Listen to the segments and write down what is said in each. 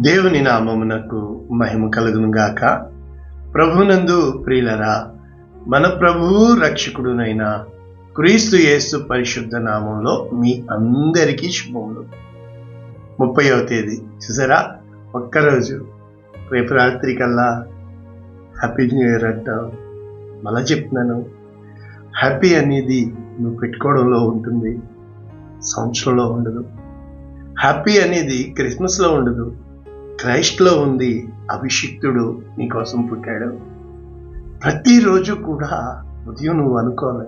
దేవుని నామమునకు మహిమ కలుగును గాక. ప్రభునందు ప్రియులరా, మన ప్రభువు రక్షకుడునైన క్రీస్తు యేసు పరిశుద్ధ నామంలో మీ అందరికీ శుభములు. 30వ తేదీ చూసారా, ఒక్కరోజు, రేపు రాత్రి కల్లా హ్యాపీ న్యూ ఇయర్ అంటావు. మళ్ళా చెప్తున్నాను, హ్యాపీ అనేది నువ్వు పెట్టుకోవడంలో ఉంటుంది, సంవత్సరంలో ఉండదు. హ్యాపీ అనేది క్రిస్మస్లో ఉండదు, క్రైస్ట్లో ఉంది. అభిషిక్తుడు నీకోసం పుట్టాడు. ప్రతిరోజు కూడా ఉదయం నువ్వు అనుకోవాలి,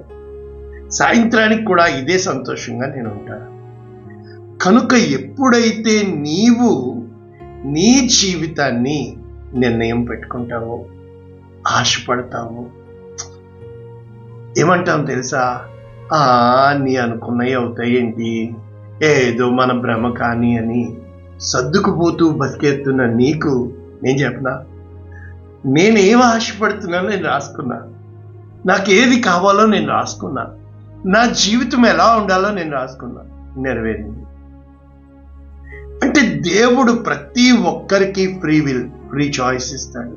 సాయంత్రానికి కూడా ఇదే సంతోషంగా నేను ఉంటాను. కనుక ఎప్పుడైతే నీవు నీ జీవితాన్ని నిర్ణయం పెట్టుకుంటావో, ఆశపడతావో, ఏమంటావు తెలుసా, నీ అనుకున్నవి అవుతాయి ఏంటి, ఏదో మన భ్రమ కానీ అని సర్దుకుపోతూ బతికేస్తున్న నీకు నేను చెప్పనా, నేనేం ఆశపడుతున్నానో నేను రాసుకున్నా, నాకేది కావాలో నేను రాసుకున్నా, నా జీవితం ఎలా ఉండాలో నేను రాసుకున్నా, నెరవేరింది. అంటే దేవుడు ప్రతి ఒక్కరికి ఫ్రీ చాయిస్ ఇస్తాడు.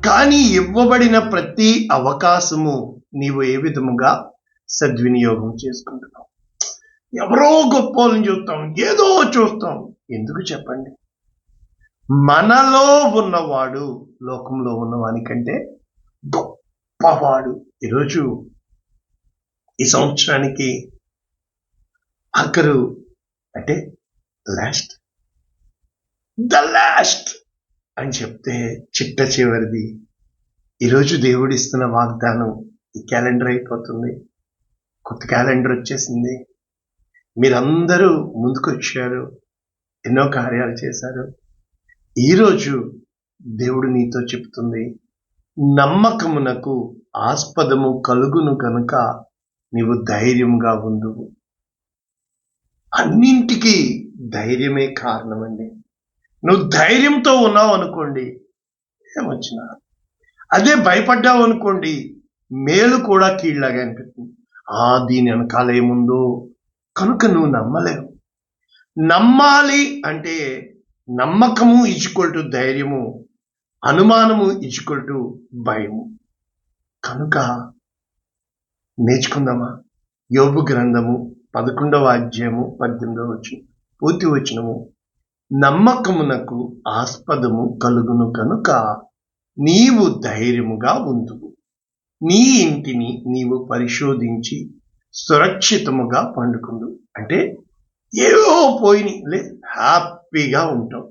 కానీ ఇవ్వబడిన ప్రతి అవకాశము నీవు ఏ విధముగా సద్వినియోగం చేసుకుంటున్నావు. ఎవరో గొప్పని చూస్తాం, ఏదో చూస్తాం. ఎందుకు చెప్పండి? మనలో ఉన్నవాడు లోకంలో ఉన్నవానికంటే గొప్పవాడు. ఈరోజు ఈ సంవత్సరానికి ఆఖరు, అంటే ద లాస్ట్ అని చెప్తే చిట్ట చివరిది. ఈరోజు దేవుడు ఇస్తున్న వాగ్దానం ఈ క్యాలెండర్ అయిపోతుంది. కొత్త క్యాలెండర్ వచ్చేసింది. మీరందరూ ముందుకు వచ్చారు, ఎన్నో కార్యాలు చేశారు. ఈరోజు దేవుడు నీతో చెప్తుంది, నమ్మకమునకు ఆస్పదము కలుగును కనుక నీవు ధైర్యంగా ఉండువు. అన్నింటికీ ధైర్యమే కారణమండి. నువ్వు ధైర్యంతో ఉన్నావు అనుకోండి, ఏమొచ్చినా. అదే భయపడ్డావు అనుకోండి, మేలు కూడా కీళ్ళగా అనిపిస్తుంది. దీని వెనకాల ఏముందో కనుక నువ్వు నమ్మలేవు. నమ్మాలి అంటే నమ్మకము ఈక్వల్ టు ధైర్యము, అనుమానము ఈక్వల్ టు భయము. కనుక నేర్చుకుందామా? యోబు గ్రంథము 11వ అధ్యాయము 18వ వచనం, పూర్తి వచనము, నమ్మకమునకు ఆస్పదము కలుగును కనుక నీవు ధైర్యముగా ఉందువు. నీ ఇంటిని నీవు పరిశోధించి సురక్షితముగా పండుకుందు. అంటే ఏవో పోయినాయి, హ్యాపీగా ఉంటాం.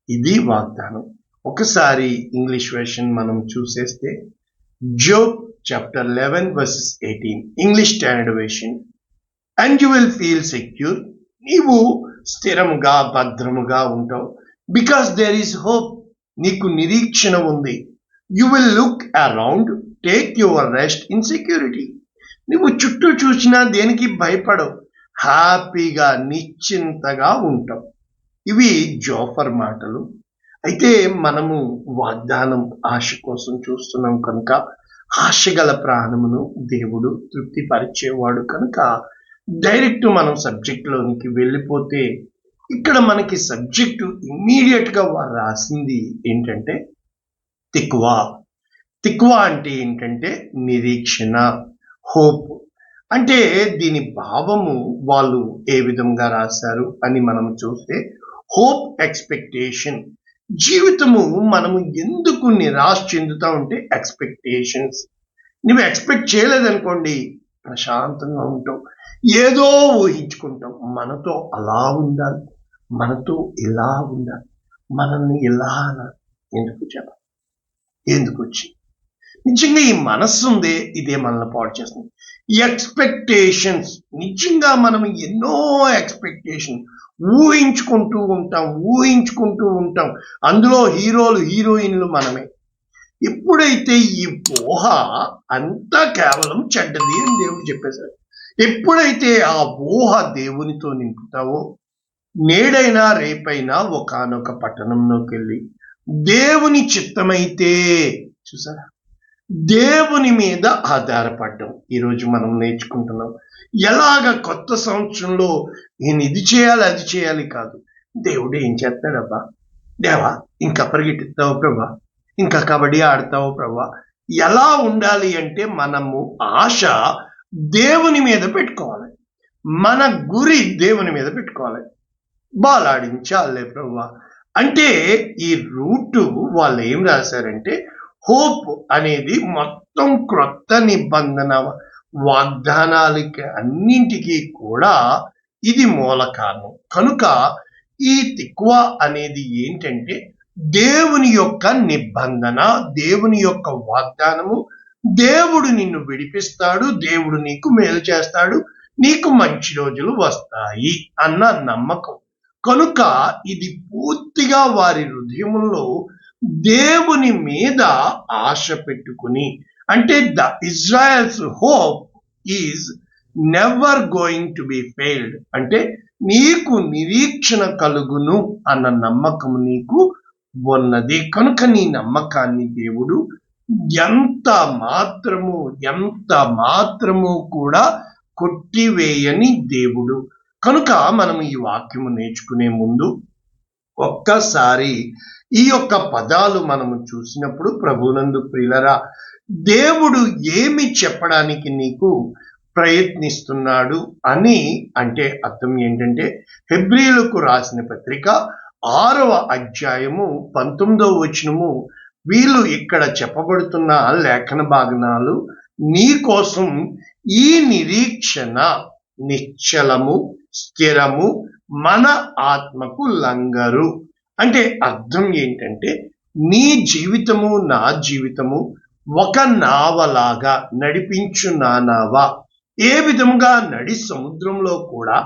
ఇది వాగ్దానం. ఒకసారి ఇంగ్లీష్ వెర్షన్ మనం చూసేస్తే, Job chapter 11 verses 18, English standard version, and you will feel secure. నీవు స్థిరముగా భద్రముగా ఉంటావు. బికాస్ దేర్ ఈస్ హోప్, నీకు నిరీక్షణ ఉంది. You will look around, take your rest in security. నువ్వు చుట్టూ చూసినా దేనికి భయపడవు, హ్యాపీగా నిశ్చింతగా ఉంటాం. ఇవి జోఫర్ మాటలు. అయితే మనము వాగ్దానం ఆశ కోసం చూస్తున్నాం కనుక, ఆశగల ప్రాణమును దేవుడు తృప్తిపరిచేవాడు కనుక డైరెక్ట్ మనం సబ్జెక్టులోనికి వెళ్ళిపోతే, ఇక్కడ మనకి సబ్జెక్టు ఇమ్మీడియట్ గా వారు రాసింది ఏంటంటే తిక్వా అంటే ఏంటంటే నిరీక్షణ, హోప్. అంటే దీని భావము వాళ్ళు ఏ విధంగా రాశారు అని మనం చూస్తే, హోప్, ఎక్స్పెక్టేషన్. జీవితము మనము ఎందుకు నిరాశ చెందుతా ఉంటే ఎక్స్పెక్టేషన్స్. నువ్వు ఎక్స్పెక్ట్ చేయలేదనుకోండి, ప్రశాంతంగా ఉంటాం, ఏదో ఊహించుకుంటాం. మనతో అలా ఉండాలి, మనతో ఇలా ఉండాలి, మనల్ని ఇలా అనాలి. ఎందుకు చెప్పాలి? ఎందుకు వచ్చి నిజంగా ఈ మనస్సు ఉందే, ఇదే మనల్ని పాడు చేస్తుంది. ఎక్స్పెక్టేషన్స్, నిజంగా మనం ఎన్నో ఎక్స్పెక్టేషన్ ఊహించుకుంటూ ఉంటాం. అందులో హీరోలు హీరోయిన్లు మనమే. ఎప్పుడైతే ఈ ఊహ అంతా కేవలం చెడ్డది అని దేవుడు చెప్పేశారు, ఎప్పుడైతే ఆ ఊహ దేవునితో నింపుతావో, నేడైనా రేపైనా ఒకానొక పట్టణంలోకి వెళ్ళి దేవుని చిత్తమైతే, చూసారా, దేవుని మీద ఆధారపడ్డం ఈరోజు మనం నేర్చుకుంటున్నాం. ఎలాగ కొత్త సంవత్సరంలో నేను ఇది చేయాలి అది చేయాలి కాదు, దేవుడు ఏం చేస్తాడబ్బా, దేవా ఇంకా పరిగెత్తుతావు ప్రభా, ఇంకా కబడ్డీ ఆడతావు ప్రభా. ఎలా ఉండాలి అంటే మనము ఆశ దేవుని మీద పెట్టుకోవాలి, మన గురి దేవుని మీద పెట్టుకోవాలి. బాల్ ఆడించాలే ప్రభా అంటే ఈ రూటు వాళ్ళు ఏం రాశారంటే హోప్ అనేది మొత్తం క్రొత్త నిబంధన వాగ్దానాలకి అన్నింటికీ కూడా ఇది మూల కారణం. కనుక ఈ తిక్వ అనేది ఏంటంటే దేవుని యొక్క నిబంధన, దేవుని యొక్క వాగ్దానము. దేవుడు నిన్ను విడిపిస్తాడు, దేవుడు నీకు మేలు చేస్తాడు, నీకు మంచి రోజులు వస్తాయి అన్న నమ్మకం. కనుక ఇది పూర్తిగా వారి హృదయంలో దేవుని మీద ఆశ పెట్టుకుని, అంటే the Israel's hope is never going to be failed, అంటే నీకు నిరీక్షణ కలుగును అన్న నమ్మకం నీకు ఉన్నది. కనుక నీ నమ్మకాన్ని దేవుడు ఎంత మాత్రము కూడా కొట్టివేయని దేవుడు. కనుక మనం ఈ వాక్యము నేర్చుకునే ముందు ఒక్కసారి ఈ యొక్క పదాలు మనము చూసినప్పుడు ప్రభునందు ప్రియులరా, దేవుడు ఏమి చెప్పడానికి నీకు ప్రయత్నిస్తున్నాడు అని అంటే అర్థం ఏంటంటే హెబ్రీయులకు రాసిన పత్రిక 6వ అధ్యాయము 19వ వచనము, వీళ్ళు ఇక్కడ చెప్పబడుతున్న లేఖన భాగనాలు నీ కోసం ఈ నిరీక్షణ నిశ్చలము స్థిరము మన ఆత్మకు లంగరు. అంటే అర్థం ఏంటంటే నీ జీవితము నా జీవితము ఒక నావలాగా నడిపించు నా నావ. ఏ విధంగా నడి సముద్రంలో కూడా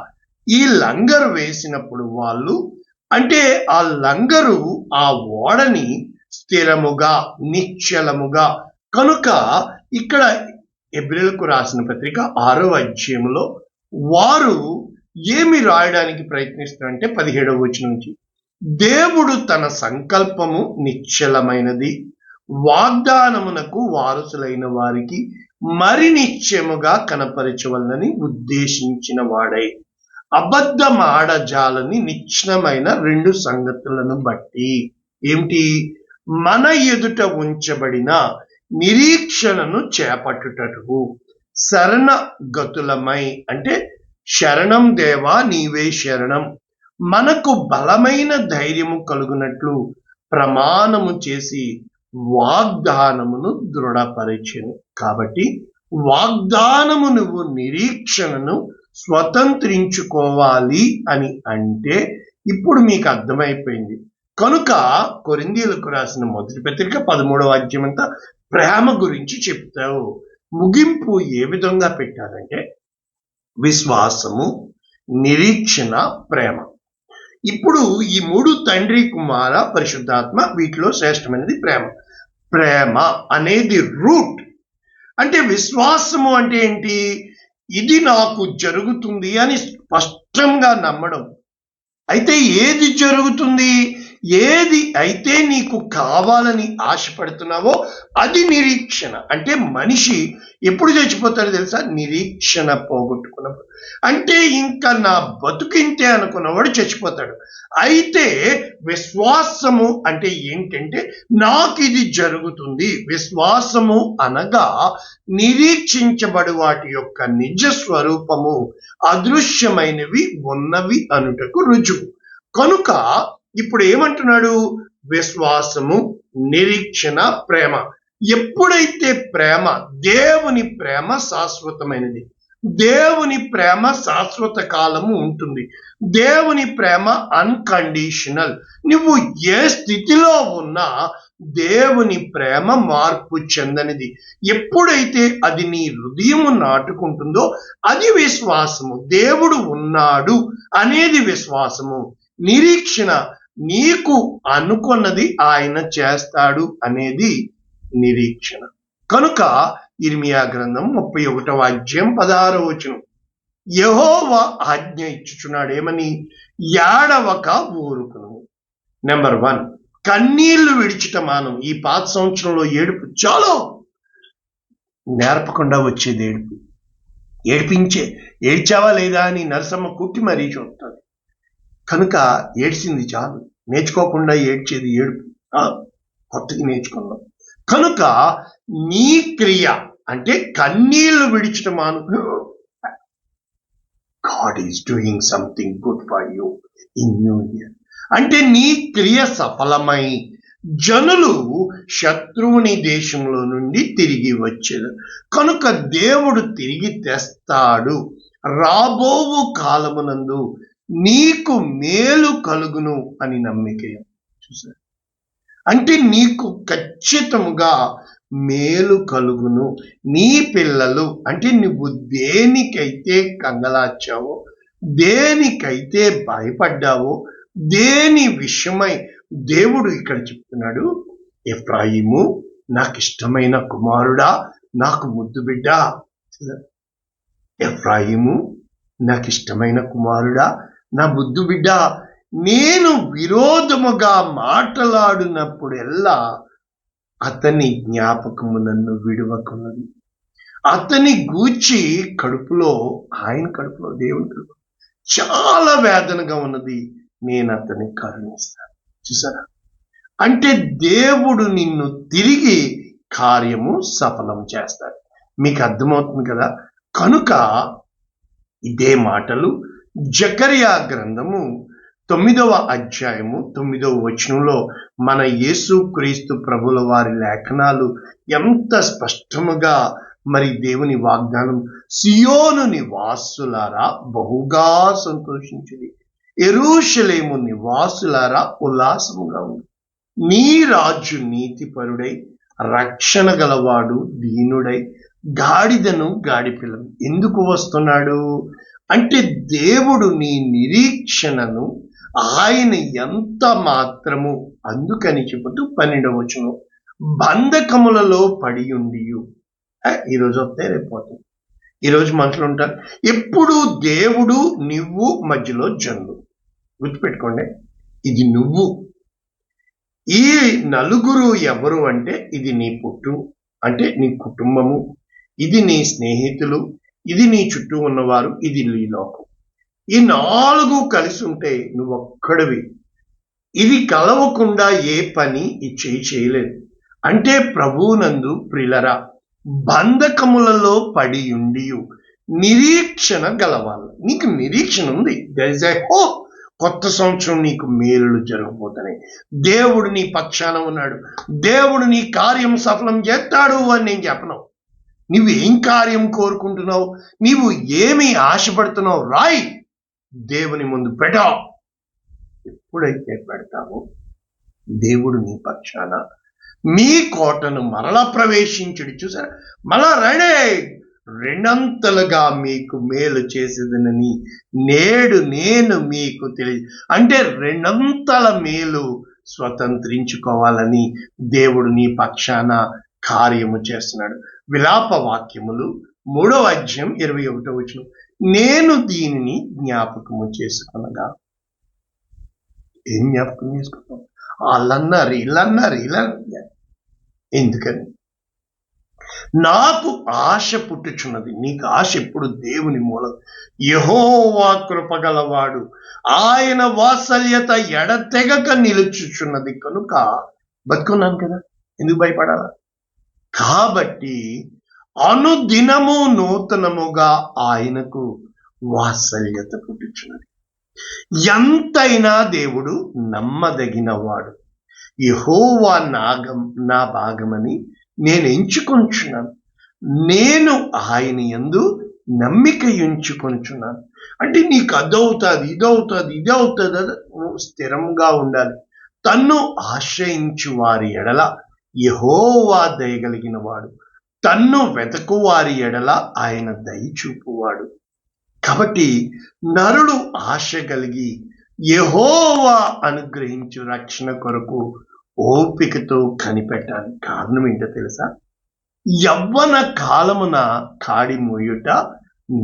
ఈ లంగరు వేసినప్పుడు వాళ్ళు అంటే ఆ లంగరు ఆ ఓడని స్థిరముగా నిశ్చలముగా. కనుక ఇక్కడ హెబ్రీయులకు రాసిన పత్రిక 6వ అధ్యాయంలో వారు ఏమి రాయడానికి ప్రయత్నిస్తున్నారంటే 17వ వచనం నుంచి, దేవుడు తన సంకల్పము నిశ్చలమైనది, వాగ్దానమునకు వారసులైన వారికి మరి నిశ్చయముగా కనపరచవలనని ఉద్దేశించిన వాడై అబద్ధమాడజాలని నిశ్చలమైన 2 సంగతులను బట్టి. ఏమిటి? మన ఎదుట ఉంచబడిన నిరీక్షణను చేపట్టుటకు శరణగతులమై, అంటే శరణం దేవా నీవే శరణం, మనకు బలమైన ధైర్యము కలుగునట్లు ప్రమాణము చేసి వాగ్దానమును దృఢపరిచెను. కాబట్టి వాగ్దానము నువ్వు నిరీక్షణను స్వతంత్రించుకోవాలి అని అంటే ఇప్పుడు మీకు అర్థమైపోయింది. కనుక కొరింథీయులకు రాసిన మొదటి పత్రిక 13వ అధ్యాయం అంతా ప్రేమ గురించి చెప్తావు. ముగింపు ఏ విధంగా పెట్టారంటే విశ్వాసము, నిరీక్షణ, ప్రేమ. ఇప్పుడు ఈ 3 తండ్రి కుమార పరిశుద్ధాత్మ, వీటిలో శ్రేష్టమైనది ప్రేమ. ప్రేమ అనేది రూట్. అంటే విశ్వాసము అంటే ఏంటి? ఇది నాకు జరుగుతుంది అని స్పష్టంగా నమ్మడం. అయితే ఏది జరుగుతుంది? ఏది అయితే నీకు కావాలని ఆశపడుతున్నావో అది నిరీక్షణ. అంటే మనిషి ఎప్పుడు చచ్చిపోతాడో తెలుసా? నిరీక్షణ పోగొట్టుకున్నప్పుడు. అంటే ఇంకా నా బతుకింతే అనుకున్నవాడు చచ్చిపోతాడు. అయితే విశ్వాసము అంటే ఏంటంటే నాకు ఇది జరుగుతుంది. విశ్వాసము అనగా నిరీక్షించబడి వాటి యొక్క నిజ స్వరూపము అదృశ్యమైనవి ఉన్నవి అనుటకు రుజువు. కనుక ఇప్పుడు ఏమంటున్నాడు? విశ్వాసము, నిరీక్షణ, ప్రేమ. ఎప్పుడైతే ప్రేమ, దేవుని ప్రేమ శాశ్వతమైనది, దేవుని ప్రేమ శాశ్వత కాలము ఉంటుంది, దేవుని ప్రేమ అన్కండిషనల్. నువ్వు ఏ స్థితిలో ఉన్నా దేవుని ప్రేమ మార్పు చెందనిది. ఎప్పుడైతే అది నీ హృదయము నాటుకుంటుందో అది విశ్వాసము. దేవుడు ఉన్నాడు అనేది విశ్వాసము. నిరీక్షణ, నీకు అనుకున్నది ఆయన చేస్తాడు అనేది నిరీక్షణ. కనుక ఇర్మియా గ్రంథం 31వ అధ్యాయం 16వ వచనం, యెహోవా ఆజ్ఞ ఇచ్చుచున్నాడు ఏమని? ఏడవక ఊరుకును. నెంబర్ 1, కన్నీళ్లు విడిచిట మానం. ఈ పాత సంవత్సరంలో ఏడుపు చాలా నేర్పకుండా వచ్చేది ఏడుపు. ఏడ్చావా లేదా అని నరసమ్మ కుట్టి మరీ చూస్తాడు. కనుక ఏడ్చింది చాలు. నేర్చుకోకుండా ఏడ్చేది ఏడుపు. కొత్తగా నేర్చుకున్నాం కనుక నీ క్రియ అంటే కన్నీళ్లు విడిచడం మాను. God is doing something good for you in new year. అంటే నీ క్రియ సఫలమై జనులు శత్రువుని దేశంలో నుండి తిరిగి వచ్చారు కనుక దేవుడు తిరిగి తెస్తాడు. రాబోవు కాలమునందు నీకు మేలు కలుగును అని నమ్మిక. చూసారు, అంటే నీకు ఖచ్చితముగా మేలు కలుగును. నీ పిల్లలు అంటే నువ్వు దేనికైతే కంగలాచావో, దేనికైతే భయపడ్డావో, దేని విషయమై దేవుడు ఇక్కడ చెప్తున్నాడు, ఎఫ్రాయిము నాకు ఇష్టమైన కుమారుడా, నాకు ముద్దు బిడ్డ. ఎఫ్రాయిము నాకు ఇష్టమైన కుమారుడా, నా ముద్దు బిడ్డ. నేను విరోధముగా మాట్లాడినప్పుడెల్లా అతని జ్ఞాపకము నన్ను విడువకున్నది. అతని గూర్చి కడుపులో, ఆయన కడుపులో, దేవుని కడుపులో చాలా వేదనగా ఉన్నది, నేను అతన్ని కరుణిస్తాను. చూసారా, అంటే దేవుడు నిన్ను తిరిగి కార్యము సఫలం చేస్తాడు. మీకు అర్థమవుతుంది కదా. కనుక ఇదే మాటలు జకర్యా గ్రంథము 9వ అధ్యాయము 9వ వచనంలో మన యేసు క్రీస్తు ప్రభుల వారి లేఖనాలు ఎంత స్పష్టముగా మరి దేవుని వాగ్దానం, సియోను నివాసులారా బహుగా సంతోషించుడి, యెరూషలేము నివాసులారా ఉల్లాసముగా ఉంది. నీ రాజు నీతిపరుడై రక్షణ గలవాడు దీనుడై గాడిదను గాడిపిల్లను ఎందుకు వస్తున్నాడు అంటే దేవుడు నీ నిరీక్షణను ఆయన ఎంత మాత్రము అందుకని చెబుతూ 12వ వచనం, బంధకములలో పడి ఉండి. ఈరోజు వస్తే రేపోతుంది. ఈరోజు మనుషులు ఉంటారు, ఎప్పుడు దేవుడు నువ్వు మధ్యలో జనులు. గుర్తుపెట్టుకోండి, ఇది నువ్వు. ఈ నలుగురు ఎవరు అంటే ఇది నీ పుట్టు అంటే నీ కుటుంబము, ఇది నీ స్నేహితులు, ఇది నీ చుట్టూ ఉన్నవారు, ఇది నీ లోకం. ఈ 4 కలిసి ఉంటే నువ్వు ఒక్కడివి. ఇది కలవకుండా ఏ పని ఈ చేయలేదు. అంటే ప్రభువునందు ప్రిలరా బంధకములలో పడి ఉండి నిరీక్షణ గలవాళ్ళు. నీకు నిరీక్షణ ఉంది. There is a hope. కొత్త సంవత్సరం నీకు మేలులు జరగబోతున్నాయి. దేవుడు నీ పక్షాన ఉన్నాడు. దేవుడు నీ కార్యం సఫలం చేస్తాడు అని నేను చెప్పను. నువ్వు ఏం కార్యం కోరుకుంటున్నావు, నీవు ఏమి ఆశపడుతున్నావు, రాయి దేవుని ముందు పెట్టావు. ఎప్పుడైతే పెడతావో దేవుడు నీ పక్షాన మీ కోటను మరలా ప్రవేశించుడు. చూసారా, మళ్ళా రండి, రెండంతలుగా మీకు మేలు చేసేదనని నేడు నేను మీకు తెలియదు. అంటే రెండంతల మేలు స్వతంత్రించుకోవాలని దేవుడు నీ పక్షాన కార్యము చేస్తున్నాడు. విలాప వాక్యములు 3వ అధ్యాయం 21వ వచనం, నేను దీనిని జ్ఞాపకము చేసుకునగా. ఏం జ్ఞాపకం చేసుకున్నాం? వాళ్ళన్నారు, వీళ్ళన్నారు, ఇలా ఎందుకని? నాకు ఆశ పుట్టుచున్నది. నీకు ఆశ ఎప్పుడు దేవుని మూలం. యెహోవా కృపగలవాడు, ఆయన వాత్సల్యత ఎడతెగక నిలుచుచున్నది కనుక బతుకున్నాను కదా, ఎందుకు భయపడాలా? కాబట్టి అనుదినము నూతనముగా ఆయనకు వాత్సల్యత పుట్టుచున్నది. ఎంతైనా దేవుడు నమ్మదగినవాడు. యెహోవా నా భాగమని నేను ఎంచుకొంచున్నాను. నేను ఆయన యందు నమ్మిక ఉంచుకొంచున్నాను. అంటే నీకు అదవుతుంది, ఇదవుతుంది, ఇది అవుతుంది, నువ్వు స్థిరంగా ఉండాలి. తన్ను ఆశ్రయించు వారి ఎడల యెహోవా దయగలిగిన వాడు, తన్ను వెతకు వారి ఎడల ఆయన దయ చూపువాడు. కాబట్టి నరుడు ఆశ కలిగి యెహోవా అనుగ్రహించు రక్షణ కొరకు ఓపికతో కనిపెట్టాలి. కారణం ఏంటో తెలుసా? యవ్వన కాలమున కాడి మోయుట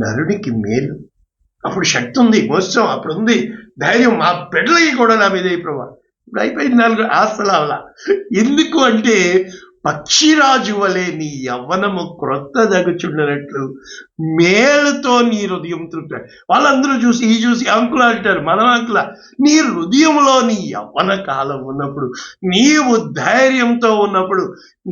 నరుడికి మేలు. అప్పుడు శక్తి ఉంది, మోసం అప్పుడు ఉంది, ధైర్యం. మా బిడ్డలకి కూడా నా మీద ప్రభావ. ఇప్పుడు అయిపోయింది 4 ఆస్తులు అవలా. ఎందుకు అంటే పక్షిరాజు వలె నీ యవ్వనము క్రొత్తదగుచుండనట్లు మేలుతో నీ హృదయం తృప్తి. వాళ్ళందరూ చూసి ఈ చూసి అంకులు అంటారు, మనం అంకుల. నీ హృదయంలో నీ యవ్వన కాలం ఉన్నప్పుడు, నీవు ధైర్యంతో ఉన్నప్పుడు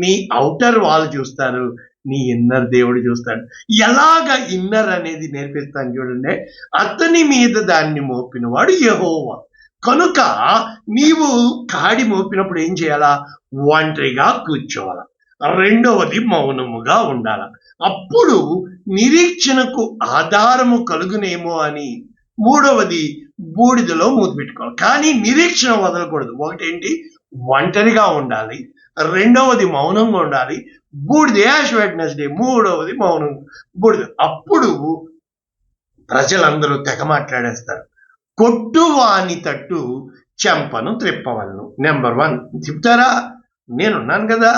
నీ ఔటర్ వాళ్ళు చూస్తారు, నీ ఇన్నర్ దేవుడు చూస్తాడు. ఎలాగ ఇన్నర్ అనేది నేర్పిస్తాను చూడండి. అతని మీద దాన్ని మోపినవాడు యెహోవా. కనుక నీవు కాడి మోపినప్పుడు ఏం చేయాలా? ఒంటరిగా కూర్చోవాలా. రెండవది మౌనముగా ఉండాల. అప్పుడు నిరీక్షణకు ఆధారము కలుగునేమో అని. మూడవది బూడిదలో మూతి పెట్టుకోవాలి. కానీ నిరీక్షణ వదలకూడదు. ఒకటేంటి? ఒంటరిగా ఉండాలి. రెండవది మౌనంగా ఉండాలి. బూడిద యాష్ వెడ్నెస్డే. మూడవది మౌనం, బూడిద. అప్పుడు ప్రజలందరూ తెగ మాట్లాడేస్తారు. కొట్టువాని తట్టు చెంపను త్రిప్పవలను. నెంబర్ 1 చెప్తారా? నేనున్నాను కదా.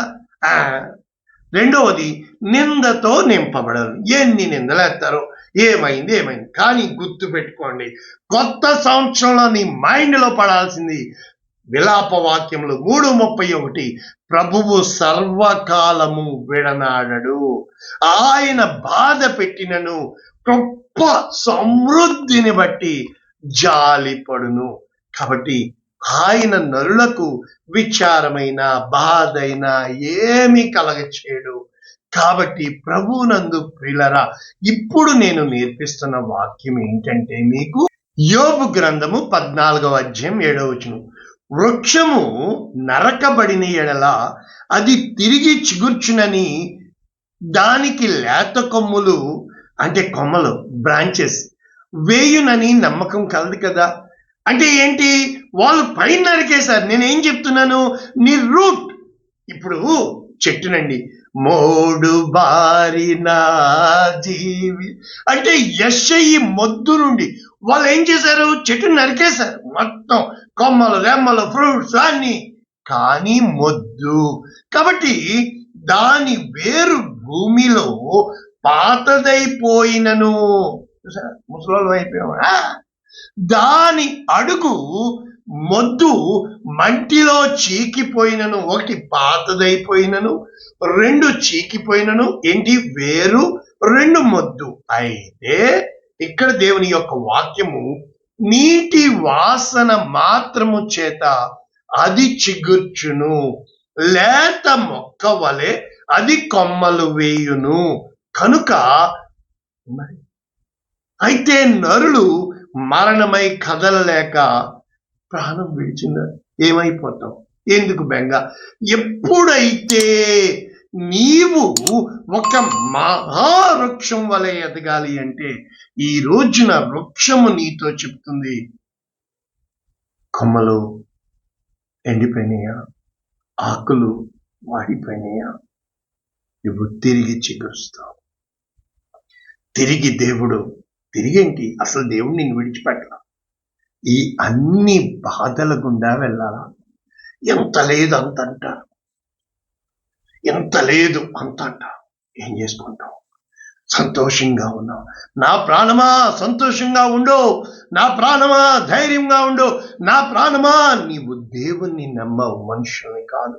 రెండవది నిందతో నింపబడను. ఎన్ని నిందలేస్తారో, ఏమైంది. కానీ గుర్తు పెట్టుకోండి, కొత్త సంవత్సరంలో నీ మైండ్లో పడాల్సింది విలాప వాక్యములు 3:31. ప్రభువు సర్వకాలము విడనాడడు, ఆయన బాధ పెట్టినను గొప్ప సమృద్ధిని బట్టి జాలిపడును. కాబట్టి ఆయన నరులకు విచారమైన బాధైన ఏమి కలగచేయడు. కాబట్టి ప్రభువునందు ప్రియులరా, ఇప్పుడు నేను నేర్పిస్తున్న వాక్యం ఏంటంటే మీకు యోబు గ్రంథము 14వ అధ్యాయం 7వ వచనం. వృక్షము నరకబడిన ఎడల అది తిరిగి చిగుర్చునని దానికి లేత కొమ్ములు, అంటే కొమ్మలు, బ్రాంచెస్ వేయునని నమ్మకం కలదు కదా. అంటే ఏంటి? వాళ్ళు పైన నరికేశారు. నేనేం చెప్తున్నాను? నీ రూట్. ఇప్పుడు చెట్టునండి, మోడు బారిన జీవి అంటే యెషయి మొద్దు నుండి వాళ్ళు ఏం చేశారు? చెట్టును నరికేశారు. మొత్తం కొమ్మలు, రెమ్మలు, ఫ్రూట్స్ అన్ని. కానీ మొద్దు కాబట్టి దాని వేరు భూమిలో పాతదైపోయినను. ముసలోళ్ళు అయిపోయావా? దాని అడుగు మొద్దు మంటిలో చీకిపోయినను. ఒకటి పాతదైపోయినను, 2 చీకిపోయినను. ఏంటి? వేరు, 2 మొద్దు. అయితే ఇక్కడ దేవుని యొక్క వాక్యము, నీటి వాసన మాత్రము చేత అది చిగుర్చును, లేత మొక్క వలె అది కొమ్మలు వేయును. కనుక అయితే నరులు మరణమై కదలలేక ప్రాణం విడిచినారు. ఏమైపోతావు? ఎందుకు బెంగ? ఎప్పుడైతే నీవు ఒక మహావృక్షం వలె ఎదగాలి అంటే, ఈ రోజున వృక్షము నీతో చెప్తుంది, కొమ్మలు ఎండిపోయినాయా, ఆకులు వాడిపోయినాయా, నువ్వు తిరిగి చిగురుస్తావు. తిరిగి దేవుడు, తిరిగేంటి? అసలు దేవుడు నిన్ను విడిచిపెట్టలా. ఈ అన్ని బాధల గుండా వెళ్ళాలా? ఎంత లేదు అంత అంటారు, ఎంత లేదు అంత అంటారు. ఏం చేసుకుంటావు? సంతోషంగా ఉన్నావు. నా ప్రాణమా సంతోషంగా ఉండు, నా ప్రాణమా ధైర్యంగా ఉండు, నా ప్రాణమా నీవు దేవుణ్ణి నమ్మవు, మనుషుల్ని కాదు.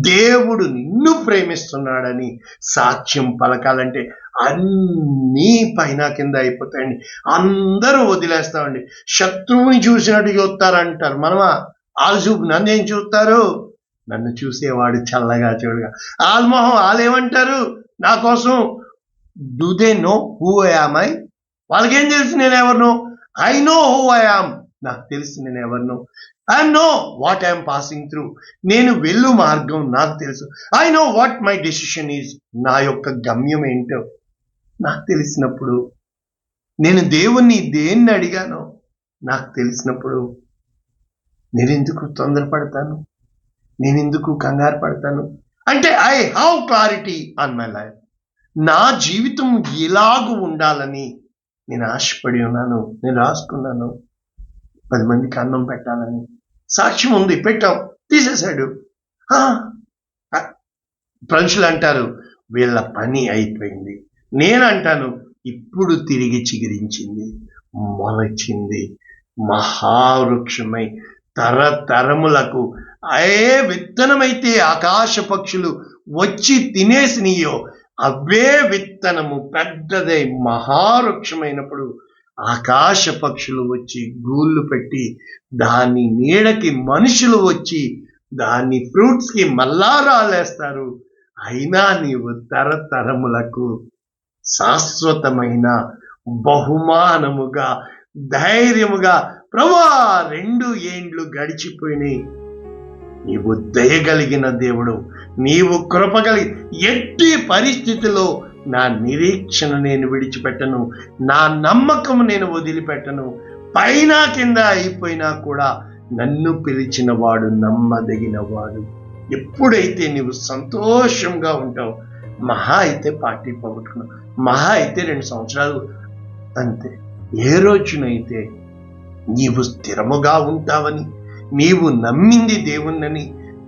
దేవుడు నిన్ను ప్రేమిస్తున్నాడని సాక్ష్యం పలకాలంటే అన్నీ పైన కింద అయిపోతాయండి. అందరూ వదిలేస్తామండి. శత్రువుని చూసినట్టు చూస్తారంటారు. మనమా? వాళ్ళు చూపు నన్నేం చూస్తారు? నన్ను చూసేవాడు చల్లగా చూడగా. ఆల్మోహం వాళ్ళేమంటారు నా కోసం? Do they know who I am? వాళ్ళకేం తెలుసు నేను ఎవరినో? I know who I am. నాకు తెలుసు నేను ఎవరినో. I know what I'm passing through. నేను వెళ్ళు మార్గం నాకు తెలుసు. I know what my decision is. నా యొక్క గమ్యం ఏంటో నాకు తెలిసినప్పుడు, నేను దేవుణ్ణి దేన్ని అడిగానో నాకు తెలిసినప్పుడు, నేనెందుకు తొందరపడతాను? నేనెందుకు కంగారు పడతాను? అంటే I have clarity on my life. నా జీవితం ఇలాగూ ఉండాలని నేను ఆశపడి ఉన్నాను. నేను రాసుకున్నాను 10 మందికి అన్నం పెట్టాలని. సాక్ష్యం ఉంది, పెట్టాం, తీసేశాడు. మనుషులు అంటారు వీళ్ళ పని అయిపోయింది. నేను అంటాను ఇప్పుడు తిరిగి చిగురించింది, మొలచింది, మహావృక్షమై తరతరములకు. ఏ విత్తనమైతే ఆకాశ పక్షులు వచ్చి తినేసినయో అవే విత్తనము పెద్దదై మహావృక్షమైనప్పుడు ఆకాశ పక్షులు వచ్చి గూళ్ళు పెట్టి దాని నీడకి మనుషులు వచ్చి దాని ఫ్రూట్స్కి మళ్ళా రాలేస్తారు. అయినా నీవు తరతరములకు శాశ్వతమైన బహుమానముగా ధైర్యముగా ప్రభువా 2 ఏండ్లు గడిచిపోయినాయి, నీవు దయగలిగిన దేవుడు, నీవు కృపగలిగి ఎట్టి పరిస్థితిలో నా నిరీక్షణ నేను విడిచిపెట్టను, నా నమ్మకము నేను వదిలిపెట్టను. పైన కింద అయిపోయినా కూడా నన్ను పిలిచిన వాడు నమ్మదగిన వాడు. ఎప్పుడైతే నీవు సంతోషంగా ఉంటావు, మహా అయితే పార్టీ పోగొట్టుకున్నావు, మహా అయితే 2 సంవత్సరాలు అంతే. ఏ రోజునైతే నీవు స్థిరముగా ఉంటావని, నీవు నమ్మింది దేవుణ్ణని,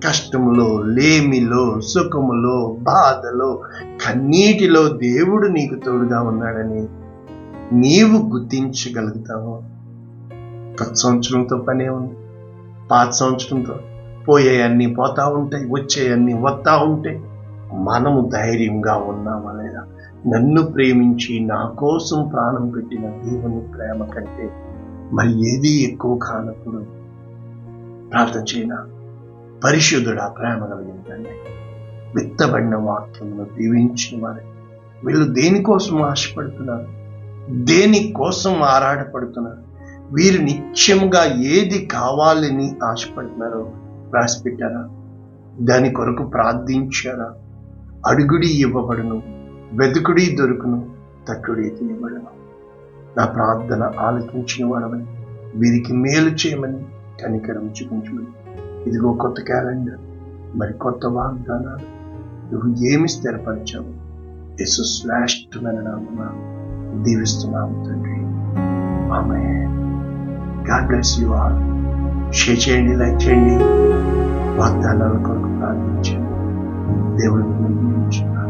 కష్టములో, లేమిలో, సుఖములో, బాధలో, కన్నీటిలో దేవుడు నీకు తోడుగా ఉన్నాడని నీవు గుర్తించగలుగుతావు. కొత్త సంవత్సరంతో పనే ఉంది, పాత సంవత్సరంతో పోయేయన్నీ పోతా ఉంటాయి, వచ్చేయన్నీ వస్తూ ఉంటాయి. మనము ధైర్యంగా ఉన్నామా లేదా? నన్ను ప్రేమించి నా కోసం ప్రాణం పెట్టిన దేవుని ప్రేమ కంటే మరి ఏది ఎక్కువ కానప్పుడు ప్రార్థన చేయనా? పరిశుద్ధుడా, ప్రేమ కలిగిందండి, విత్తబడిన వాక్యమును దీవించిన వారి వీళ్ళు దేనికోసం ఆశపడుతున్నారు, దేనికోసం ఆరాటపడుతున్నారు, వీరు నిత్యంగా ఏది కావాలని ఆశపడుతున్నారో రాసిపెట్టారా? దాని కొరకు ప్రార్థించారా? అడుగుడి ఇవ్వబడును, వెతుకుడి దొరుకును, తట్టుడి తీయబడును. నా ప్రార్థన ఆలకించిన వాడమని, వీరికి మేలు చేయమని, కనికరం చూపించమని. ఇదిగో కొత్త క్యాలెండర్, మరి కొత్త వాగ్దానాలు నువ్వు ఏమి స్థిరపరిచావు యేసు శ్రేష్టమైన నామమున దీవిస్తున్నాము తండ్రి. Amen. God bless you all. Share చేయండి, లైక్ చేయండి, వాగ్దానాల కొరకు ప్రార్థించండి. దేవుడు మిమ్మల్ని దీవించును.